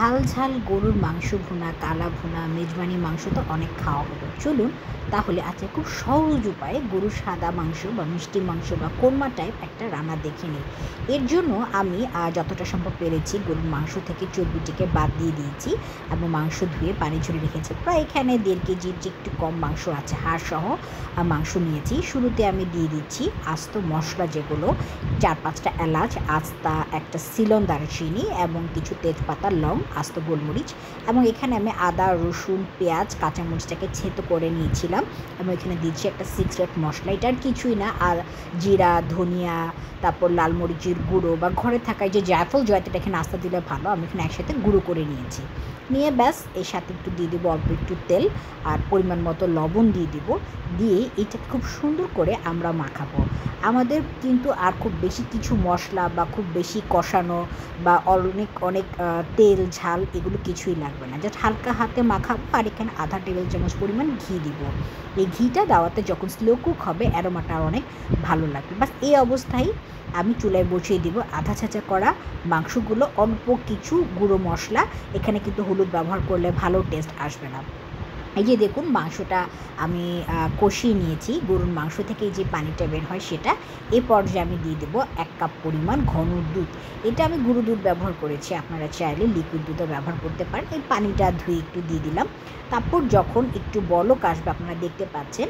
ঝাল ঝাল গরুর মাংস ভুনা, কালা ভুনা, মেজবানি মাংস তো অনেক খাওয়া হলো। চলুন তাহলে আজকে খুব সহজ উপায়ে গরুর সাদা মাংস বা মিষ্টি মাংস বা কোরমা টাইপ একটা রান্না দেখে নিই। এর জন্য আমি যতটা সম্ভব পেরেছি গরুর মাংস থেকে চর্বিটিকে বাদ দিয়ে দিয়েছি এবং মাংস ধুয়ে পানি ঝরিয়ে রেখেছি। প্রায় এখানে 1.5 কেজির যে একটু কম মাংস আছে, হাড়সহ মাংস নিয়েছি। শুরুতে আমি দিয়ে দিচ্ছি আস্ত মশলা, যেগুলো 4-5টা এলাচ, আস্তা একটা সিলন দারচিনি এবং কিছু তেজপাতা, লং, আস্ত গোলমরিচ, এবং এখানে আমি আদা, রসুন, পেঁয়াজ, কাঁচামরিচটাকে ছেঁতো করে নিয়েছিলাম এবং এখানে দিচ্ছি একটা সিক্রেট মশলা। এটা আর কিছুই না, আর জিরা, ধনিয়া, তারপর লাল মরিচের গুঁড়ো বা ঘরে থাকায় যে জায়ফল জয়ত্রীটা এখানে আস্তা দিলে ভালো, আমি এখানে একসাথে গুঁড়ো করে নিয়েছি। নিয়ে ব্যাস এর সাথে একটু দিয়ে দেবো অল্প একটু তেল আর পরিমাণ মতো লবণ দিয়ে দিব। দিয়ে এটা খুব সুন্দর করে আমরা মাখাবো। আমাদের কিন্তু আর খুব বেশি কিছু মশলা বা খুব বেশি কষানো বা অনেক তেল ঝাল এগুলো কিছুই লাগবে না। জাস্ট হালকা হাতে মাখাবো। আর এখানে আধা টেবিল চামচ পরিমাণ ঘি দিব। এই ঘিটা দেওয়াতে যখন স্লো কুক হবে অ্যারোমাটা অনেক ভালো লাগবে। বাস এই অবস্থায় আমি চুলায় বসিয়ে দিব আধা ছাঁচা করা মাংসগুলো, অল্প কিছু গুঁড়ো মশলা, এখানে কিন্তু হলুদ ব্যবহার করলে ভালো টেস্ট আসবে না। এই যে দেখুন মাংসটা আমি কষিয়ে নিয়েছি, গরুর মাংস থেকে যে পানিটা বের হয় সেটা। এ পর্যায়ে আমি দিয়ে দেবো 1 কাপ পরিমাণ ঘন দুধ। এটা আমি গুঁড়ো দুধ ব্যবহার করেছি, আপনারা চাইলে লিকুইড দুধও ব্যবহার করতে পারেন। এই পানিটা ধুয়ে একটু দিয়ে দিলাম। তারপর যখন একটু বলক আসবে, আপনারা দেখতে পাচ্ছেন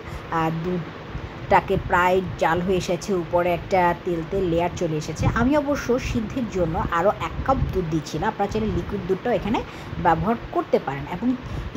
দুধটাকে প্রায় জাল হয়ে এসেছে, উপরে একটা তেল লেয়ার চলে এসেছে। আমি অবশ্য সিদ্ধের জন্য আরও 1 কাপ দুধ দিচ্ছিলাম, আপনারা চাইলে লিকুইড দুধটাও এখানে ব্যবহার করতে পারেন। এবং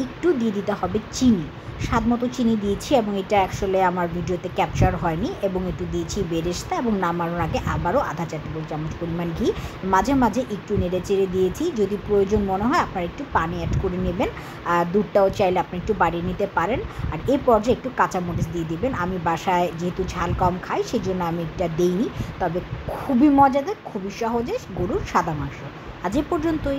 একটু দিয়ে দিতে হবে চিনি, স্বাদ মতো চিনি দিয়েছি এবং এটা আসলে আমার ভিডিওতে ক্যাপচার হয়নি। এবং একটু দিয়েছি বেরেস্তা এবং নামানোর আগে আবারও আধা চা টেবিল চামচ পরিমাণ ঘি। মাঝে মাঝে একটু নেড়ে চেড়ে দিয়েছি। যদি প্রয়োজন মনে হয় আপনারা একটু পানি অ্যাড করে নেবেন, আর দুধটাও চাইলে আপনি একটু বাড়িয়ে নিতে পারেন। আর এই পর্যায়ে একটু কাঁচামরিচ দিয়ে দিবেন। আমি বাসায় যেহেতু ঝাল কম খাই সেজন্য আমি এটা দিইনি, তবে খুবই মজাদার, খুবই সহজে গরুর সাদা মাংস। আজ এ পর্যন্তই।